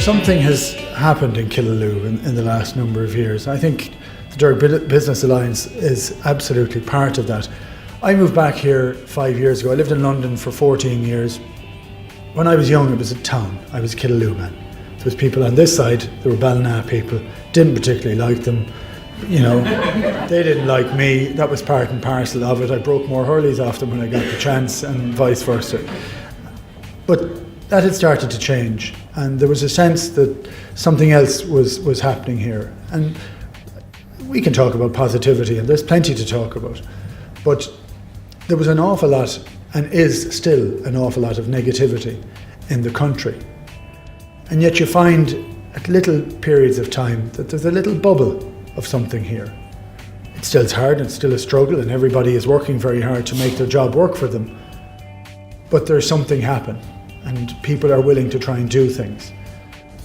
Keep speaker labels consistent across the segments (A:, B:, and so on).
A: Something has happened in Killaloe in the last number of years. I think the Derg Business Alliance is absolutely part of that. I moved back here 5 years ago. I lived in London for 14 years. When I was young, it was a town. I was a Killaloe man. There was people on this side, there were Ballina people, didn't particularly like them. You know, they didn't like me. That was part and parcel of it. I broke more hurleys off them when I got the chance, and vice versa. But that had started to change, and there was a sense that something else was happening here. And we can talk about positivity, and there's plenty to talk about. But there was an awful lot, and is still an awful lot, of negativity in the country. And yet you find at little periods of time that there's a little bubble of something here. It's still hard, it's still a struggle, and everybody is working very hard to make their job work for them. But there's something happen, and people are willing to try and do things.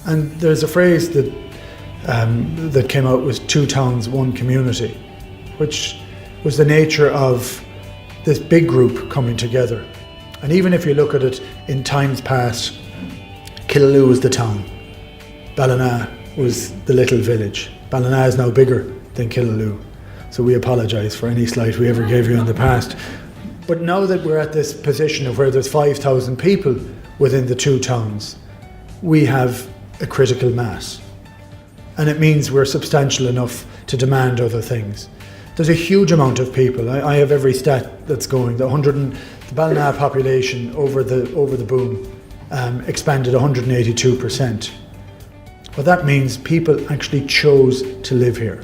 A: And there's a phrase that that came out, was 2 towns, 1 community, which was the nature of this big group coming together. And even if you look at it in times past, Killaloe was the town, Ballina was the little village. Ballina is now bigger than Killaloe, so we apologise for any slight we ever gave you in the past. But now that we're at this position of where there's 5,000 people within the 2 towns, we have a critical mass. And it means we're substantial enough to demand other things. There's a huge amount of people. I have every stat that's going. The Ballina population over the boom expanded 182%. But that means people actually chose to live here.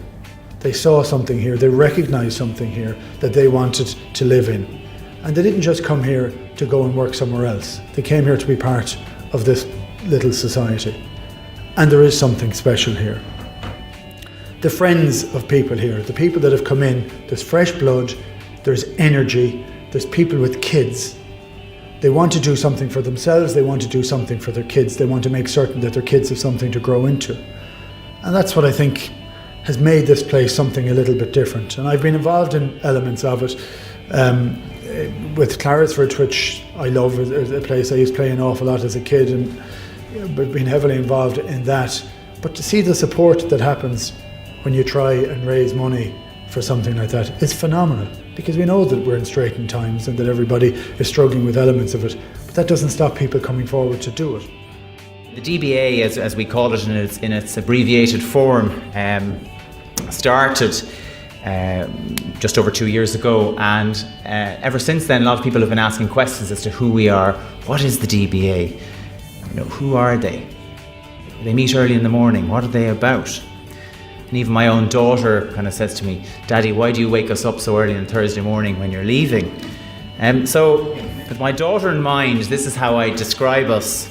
A: They saw something here, they recognised something here that they wanted to live in. And they didn't just come here to go and work somewhere else. They came here to be part of this little society. And there is something special here. The friends of people here, the people that have come in, there's fresh blood, there's energy, there's people with kids. They want to do something for themselves, they want to do something for their kids, they want to make certain that their kids have something to grow into. And that's what I think has made this place something a little bit different. And I've been involved in elements of it. With Claresford, which I love, is a place I used to play an awful lot as a kid, and I've been heavily involved in that. But to see the support that happens when you try and raise money for something like that is phenomenal, because we know that we're in straitened times and that everybody is struggling with elements of it, but that doesn't stop people coming forward to do it.
B: The DBA, as we call it in its abbreviated form, started just over 2 years ago, and ever since then a lot of people have been asking questions as to who we are. What is the DBA? You know, who are they? They meet early in the morning. What are they about? And even my own daughter kind of says to me, "Daddy, why do you wake us up so early on Thursday morning when you're leaving?" So with my daughter in mind, this is how I describe us.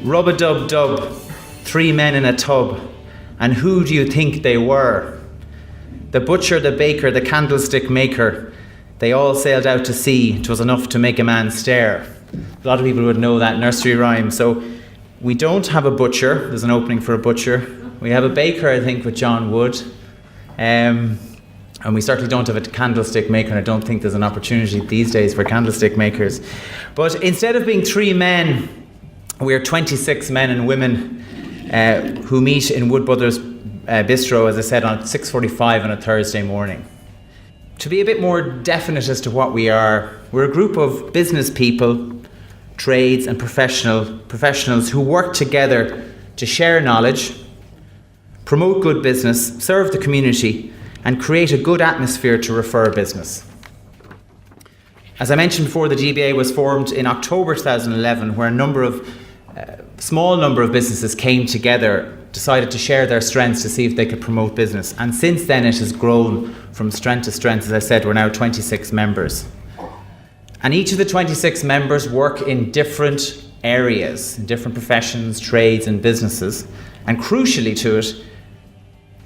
B: Rub-a-dub-dub, 3 men in a tub. And who do you think they were? The butcher, the baker, the candlestick maker, they all sailed out to sea. 'Twas enough to make a man stare. A lot of people would know that nursery rhyme. So we don't have a butcher. There's an opening for a butcher. We have a baker, I think, with John Wood. And we certainly don't have a candlestick maker, and I don't think there's an opportunity these days for candlestick makers. But instead of being 3 men, we're 26 men and women who meet in Wood Brothers Bistro, as I said, on 6:45 on a Thursday morning. To be a bit more definite as to what we are, we're a group of business people, trades and professionals who work together to share knowledge, promote good business, serve the community, and create a good atmosphere to refer business. As I mentioned before, the DBA was formed in October 2011, where a small number of businesses came together, decided to share their strengths to see if they could promote business. And since then it has grown from strength to strength. As I said, we're now 26 members. And each of the 26 members work in different areas, in different professions, trades and businesses. And crucially to it,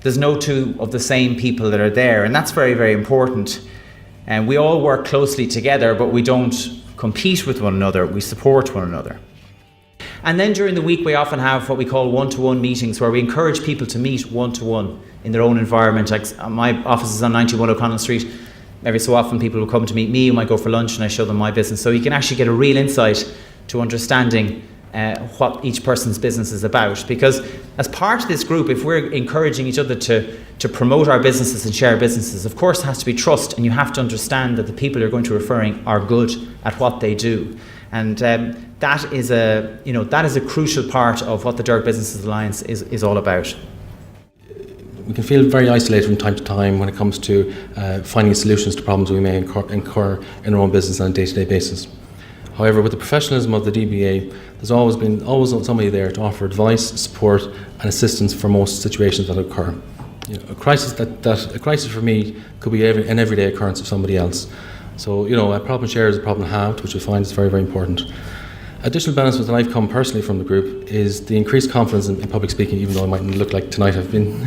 B: there's no 2 of the same people that are there. And that's very, very important. And we all work closely together, but we don't compete with one another, we support one another. And then during the week we often have what we call one-to-one meetings, where we encourage people to meet one-to-one in their own environment. Like my office is on 91 O'Connell Street. Every so often people will come to meet me, who might go for lunch, and I show them my business. So you can actually get a real insight to understanding what each person's business is about. Because as part of this group, if we're encouraging each other to promote our businesses and share businesses, of course, it has to be trust, and you have to understand that the people you're going to referring are good at what they do. And that is a crucial part of what the Derg Business Alliance is all about.
C: We can feel very isolated from time to time when it comes to finding solutions to problems we may incur in our own business on a day-to-day basis. However, with the professionalism of the DBA, there's always somebody there to offer advice, support and assistance for most situations that occur. A crisis for me could be an everyday occurrence of somebody else. So, a problem shared is a problem halved, which I find is very, very important. Additional benefits that I've come personally from the group is the increased confidence in public speaking, even though I mightn't look like tonight I've been.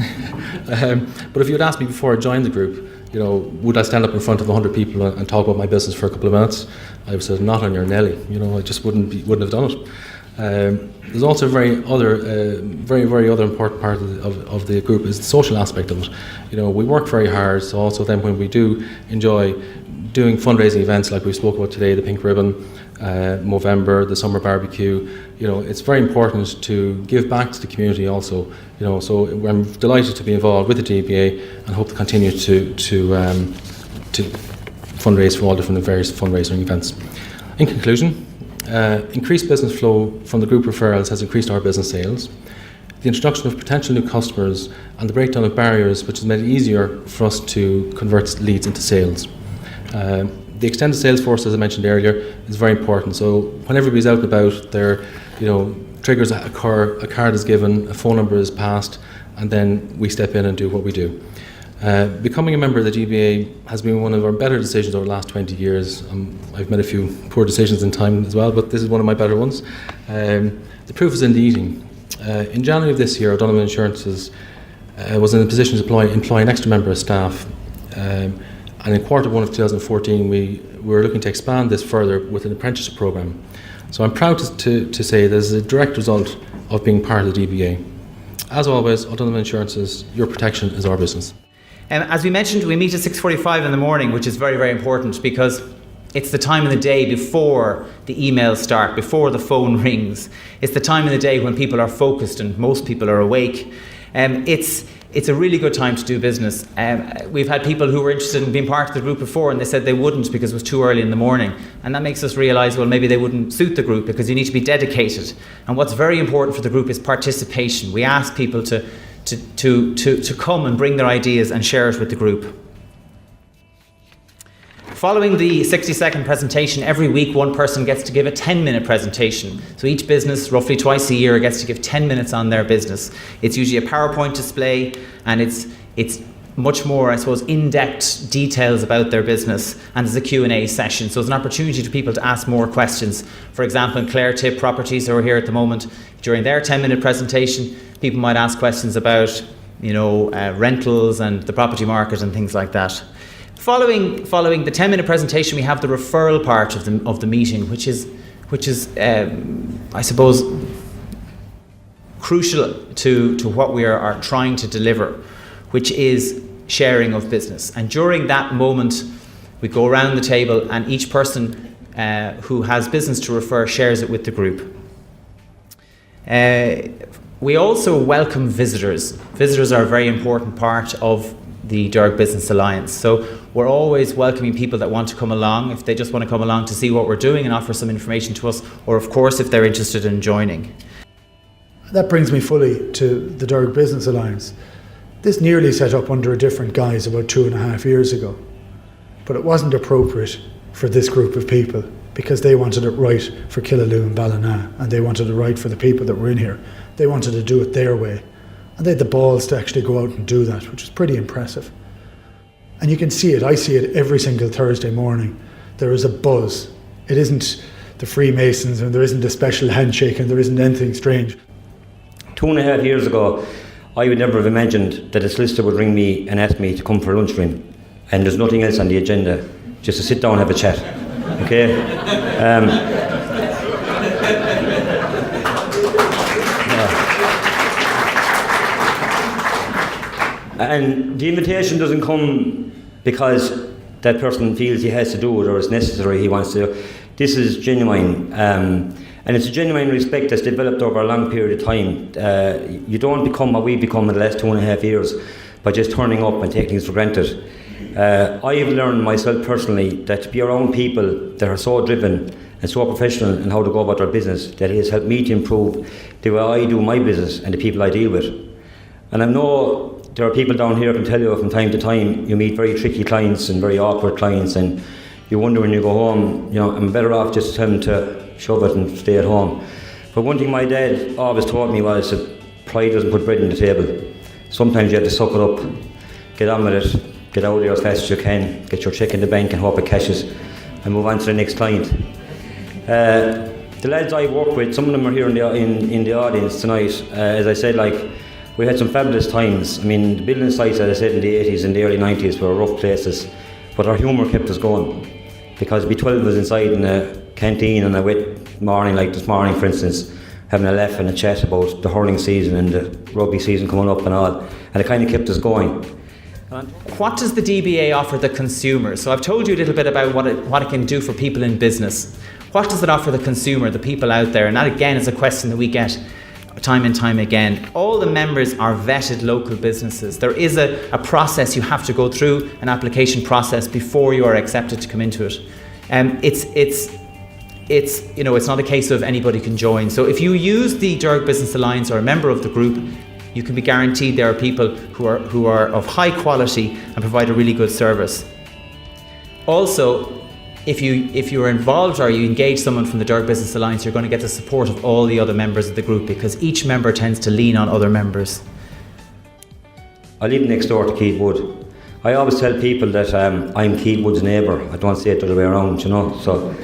C: But if you had asked me before I joined the group, would I stand up in front of 100 people and talk about my business for a couple of minutes? I would have said, not on your Nelly. I just wouldn't have done it. There's also a very other important part of the group is the social aspect of it. We work very hard, so also then when we do enjoy doing fundraising events like we spoke about today, the Pink Ribbon, Movember, the Summer Barbecue, it's very important to give back to the community also. So I'm delighted to be involved with the DBA and hope to continue to fundraise for all different various fundraising events. In conclusion, increased business flow from the group referrals has increased our business sales. The introduction of potential new customers and the breakdown of barriers, which has made it easier for us to convert leads into sales. The extended sales force, as I mentioned earlier, is very important. So when everybody's out and about, triggers occur, a card is given, a phone number is passed, and then we step in and do what we do. Becoming a member of the DBA has been one of our better decisions over the last 20 years. I've made a few poor decisions in time as well, but this is one of my better ones. The proof is in the eating. In January of this year, O'Donovan Insurances was in a position to employ an extra member of staff. And in quarter one of 2014, we were looking to expand this further with an apprenticeship programme. So I'm proud to say this is a direct result of being part of the DBA. As always, O'Donovan Insurances, your protection is our business.
B: As we mentioned, we meet at 6:45 in the morning, which is very, very important because it's the time of the day before the emails start, before the phone rings. It's the time of the day when people are focused and most people are awake. It's a really good time to do business. We've had people who were interested in being part of the group before and they said they wouldn't because it was too early in the morning. And that makes us realise, well, maybe they wouldn't suit the group because you need to be dedicated. And what's very important for the group is participation. We ask people to come and bring their ideas and share it with the group. Following the 60-second presentation, every week one person gets to give a 10-minute presentation. So each business, roughly twice a year, gets to give 10 minutes on their business. It's usually a PowerPoint display and it's much more, I suppose, in-depth details about their business, and there's a Q&A session. So it's an opportunity for people to ask more questions. For example, in Clare Tip Properties, who are here at the moment, during their 10-minute presentation, people might ask questions about, rentals and the property market and things like that. Following the 10-minute presentation, we have the referral part of the meeting, which is I suppose crucial to what we are trying to deliver, which is sharing of business. And during that moment, we go around the table and each person who has business to refer shares it with the group. We also welcome visitors. Visitors are a very important part of the Derg Business Alliance. So we're always welcoming people that want to come along, if they just want to come along to see what we're doing and offer some information to us, or of course if they're interested in joining.
A: That brings me fully to the Derg Business Alliance. This nearly set up under a different guise about 2.5 years ago, but it wasn't appropriate for this group of people because they wanted it right for Killaloe and Ballina, and they wanted it right for the people that were in here. They wanted to do it their way. And they had the balls to actually go out and do that, which is pretty impressive. And you can see it, I see it every single Thursday morning. There is a buzz. It isn't the Freemasons and there isn't a special handshake and there isn't anything strange.
D: 2.5 years ago, I would never have imagined that a solicitor would ring me and ask me to come for a lunch with him. And there's nothing else on the agenda, just to sit down and have a chat. Okay? And the invitation doesn't come because that person feels he has to do it or it's necessary, he wants to. This is genuine. And it's a genuine respect that's developed over a long period of time. You don't become what we've become in the last 2.5 years by just turning up and taking things for granted. I've learned myself personally that to be around people that are so driven and so professional in how to go about their business, that it has helped me to improve the way I do my business and the people I deal with. And I know there are people down here who can tell you from time to time you meet very tricky clients and very awkward clients, and you wonder when you go home, I'm better off just telling them to shove it and stay at home. But one thing my dad always taught me was that pride doesn't put bread on the table. Sometimes you have to suck it up, get on with it, get out there as fast as you can, get your cheque in the bank and hope it cashes, and move on to the next client. The lads I work with, some of them are here in the audience tonight. As I said, we had some fabulous times. I mean, the building sites, as I said, in the 80s and the early 90s were rough places, but our humour kept us going, because B12 was inside in a canteen on a wet morning, like this morning for instance, having a laugh and a chat about the hurling season and the rugby season coming up and all, and it kind of kept us going.
B: What does the DBA offer the consumer? So I've told you a little bit about what it can do for people in business. What does it offer the consumer, the people out there? And that again is a question that we get time and time again. All the members are vetted local businesses. There is a process you have to go through, an application process before you are accepted to come into it. It's not a case of anybody can join. So if you use the Derg Business Alliance or a member of the group, you can be guaranteed there are people who are of high quality and provide a really good service. Also, if you're involved or you engage someone from the Derg Business Alliance, you're going to get the support of all the other members of the group, because each member tends to lean on other members.
D: I live next door to Keith Wood. I always tell people that I'm Keith Wood's neighbour. I don't say it the other way around, So,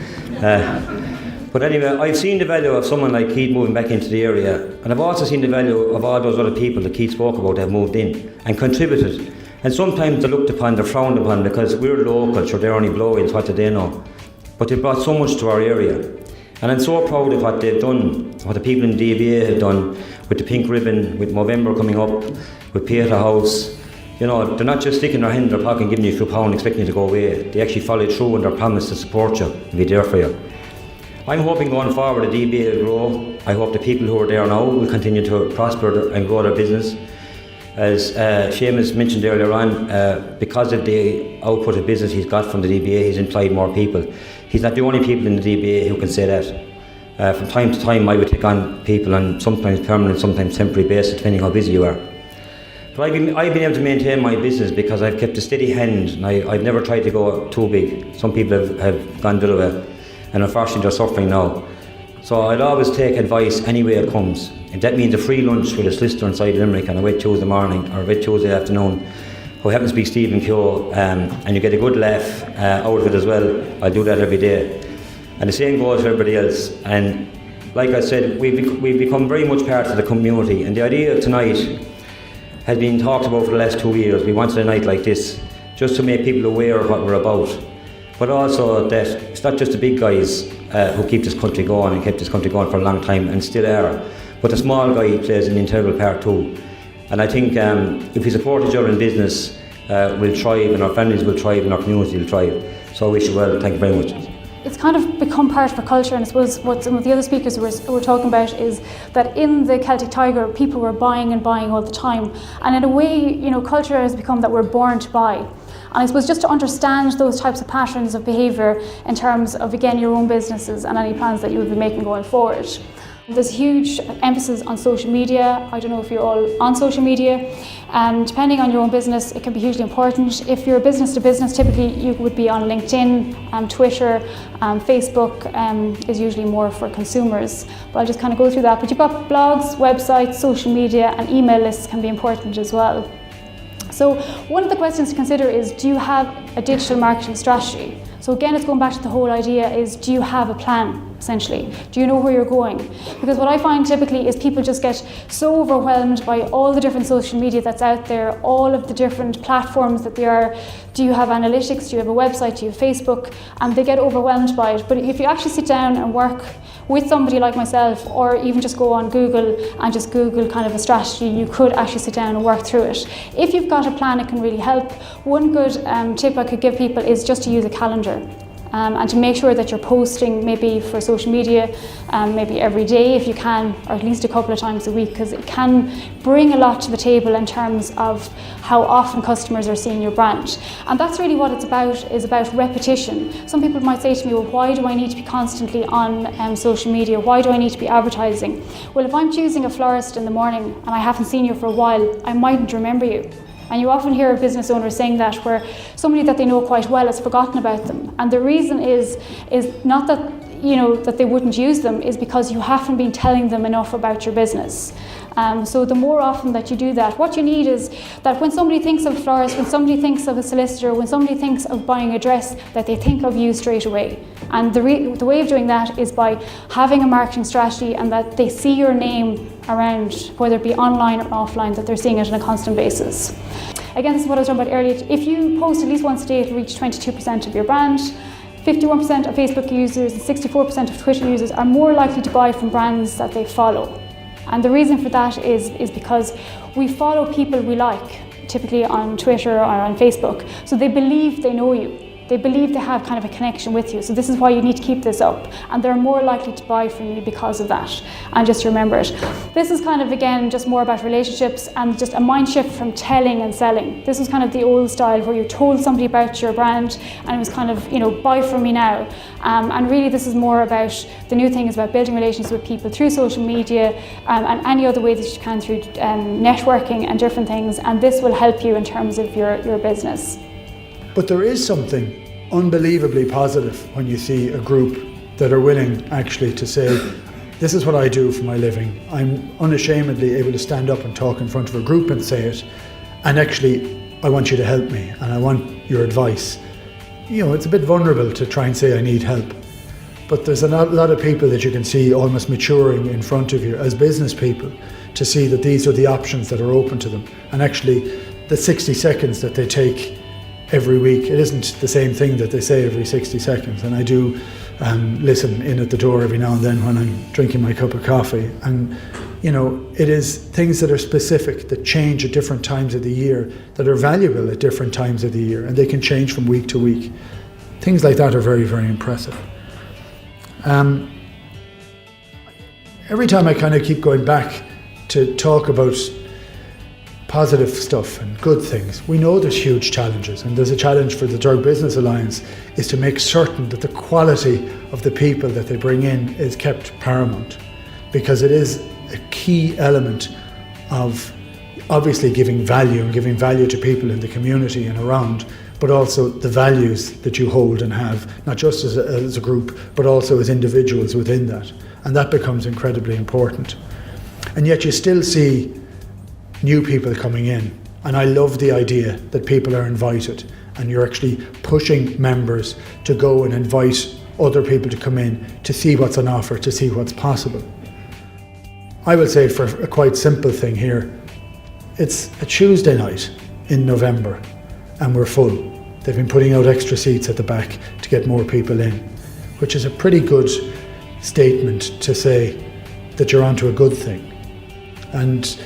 D: but anyway, I've seen the value of someone like Keith moving back into the area, and I've also seen the value of all those other people that Keith spoke about that have moved in and contributed. And sometimes they're looked upon, they're frowned upon, because we're local, sure, they're only blow-ins, what do they know? But they brought so much to our area. And I'm so proud of what they've done, what the people in the DBA have done, with the pink ribbon, with Movember coming up, with Peter House. They're not just sticking their hand in their pocket and giving you a few pounds expecting you to go away. They actually follow through on their promise to support you and be there for you. I'm hoping going forward the DBA will grow. I hope the people who are there now will continue to prosper and grow their business. As Seamus mentioned earlier on, because of the output of business he's got from the DBA, he's employed more people. He's not the only people in the DBA who can say that. From time to time I would take on people on sometimes permanent, sometimes temporary basis, depending how busy you are. But I've been able to maintain my business because I've kept a steady hand, and I've never tried to go too big. Some people have gone the other way, and unfortunately they're suffering now. So I'd always take advice any way it comes. And that means a free lunch with a solicitor inside Limerick on a wet Tuesday morning or a wet Tuesday afternoon, who happens to be Stephen Keogh, and you get a good laugh out of it as well. I do that every day. And the same goes for everybody else. And like I said, we've become very much part of the community. And the idea of tonight has been talked about for the last 2 years. We wanted a night like this just to make people aware of what we're about. But also that it's not just the big guys who keep this country going and kept this country going for a long time and still are, but the small guy plays an integral part too. And I think if we support each other in business, we'll thrive, and our families will thrive, and our community will thrive. So I wish you well. Thank you very much.
E: It's kind of become part of our culture, and I suppose what some of the other speakers were talking about is that in the Celtic Tiger, people were buying and buying all the time. And in a way, culture has become that we're born to buy. And I suppose just to understand those types of patterns of behaviour in terms of, again, your own businesses and any plans that you would be making going forward. There's huge emphasis on social media. I don't know if you're all on social media. Depending on your own business, it can be hugely important. If you're business to business, typically you would be on LinkedIn, Twitter, Facebook is usually more for consumers. But I'll just kind of go through that. But you've got blogs, websites, social media, and email lists can be important as well. So one of the questions to consider is, do you have a digital marketing strategy? So again, it's going back to the whole idea is, do you have a plan, essentially? Do you know where you're going? Because what I find typically is people just get so overwhelmed by all the different social media that's out there, all of the different platforms that there are. Do you have analytics? Do you have a website? Do you have Facebook? And they get overwhelmed by it. But if you actually sit down and work with somebody like myself, or even just go on Google and just Google kind of a strategy, you could actually sit down and work through it. If you've got a plan, it can really help. One good tip I could give people is just to use a calendar. and to make sure that you're posting maybe for social media, maybe every day if you can, or at least a couple of times a week, because it can bring a lot to the table in terms of how often customers are seeing your brand. And that's really what it's about, is about repetition. Some people might say to me, well, why do I need to be constantly on social media? Why do I need to be advertising? Well, if I'm choosing a florist in the morning and I haven't seen you for a while, I mightn't remember you. And you often hear business owners saying that, where somebody that they know quite well has forgotten about them. And the reason is not that, that they wouldn't use them, is because you haven't been telling them enough about your business. So the more often that you do that, what you need is that when somebody thinks of a florist, when somebody thinks of a solicitor, when somebody thinks of buying a dress, that they think of you straight away. And the way of doing that is by having a marketing strategy, and that they see your name around, whether it be online or offline, that they're seeing it on a constant basis. Again, this is what I was talking about earlier. If you post at least once a day, it'll reach 22% of your brand. 51% of Facebook users and 64% of Twitter users are more likely to buy from brands that they follow. And the reason for that is because we follow people we like, typically on Twitter or on Facebook. So they believe they know you. They believe they have kind of a connection with you. So this is why you need to keep this up. And they're more likely to buy from you because of that. And just remember it. This is kind of, again, just more about relationships and just a mind shift from telling and selling. This was kind of the old style where you told somebody about your brand and it was kind of, buy from me now. And really this is more about, the new thing is about building relationships with people through social media and any other way that you can through networking and different things. And this will help you in terms of your business.
A: But there is something unbelievably positive when you see a group that are willing actually to say, this is what I do for my living. I'm unashamedly able to stand up and talk in front of a group and say it. And actually, I want you to help me and I want your advice. It's a bit vulnerable to try and say I need help. But there's a lot of people that you can see almost maturing in front of you as business people to see that these are the options that are open to them. And actually, the 60 seconds that they take every week, it isn't the same thing that they say every 60 seconds. And I do listen in at the door every now and then when I'm drinking my cup of coffee. And, it is things that are specific, that change at different times of the year, that are valuable at different times of the year, and they can change from week to week. Things like that are very, very impressive. Every time I kind of keep going back to talk about positive stuff and good things. We know there's huge challenges, and there's a challenge for the Derg Business Alliance is to make certain that the quality of the people that they bring in is kept paramount, because it is a key element of obviously giving value to people in the community and around, but also the values that you hold and have, not just as a group, but also as individuals within that. And that becomes incredibly important. And yet you still see new people coming in, and I love the idea that people are invited and you're actually pushing members to go and invite other people to come in to see what's on offer, to see what's possible. I will say, for a quite simple thing here, it's a Tuesday night in November and we're full. They've been putting out extra seats at the back to get more people in, which is a pretty good statement to say that you're onto a good thing. And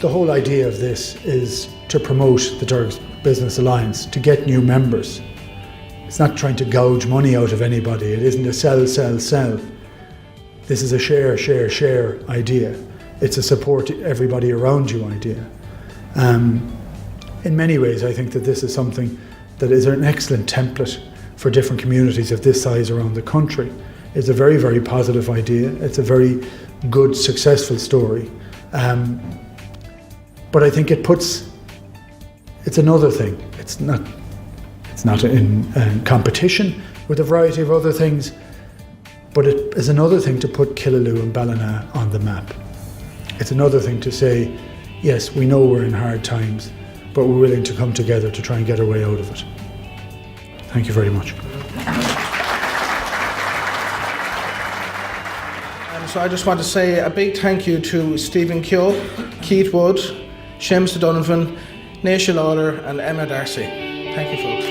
A: the whole idea of this is to promote the Derg Business Alliance, to get new members. It's not trying to gouge money out of anybody. It isn't a sell. This is a share idea. It's a support everybody around you idea. In many ways, I think that this is something that is an excellent template for different communities of this size around the country. It's a very, very positive idea. It's a very good, successful story. But I think it's another thing. It's not in competition with a variety of other things, but it is another thing to put Killaloe and Ballina on the map. It's another thing to say, yes, we know we're in hard times, but we're willing to come together to try and get our way out of it. Thank you very much.
F: So I just want to say a big thank you to Stephen Keogh, Keith Wood, Seamus Donovan, Naoise Lawler and Emma Darcy. Thank you, folks.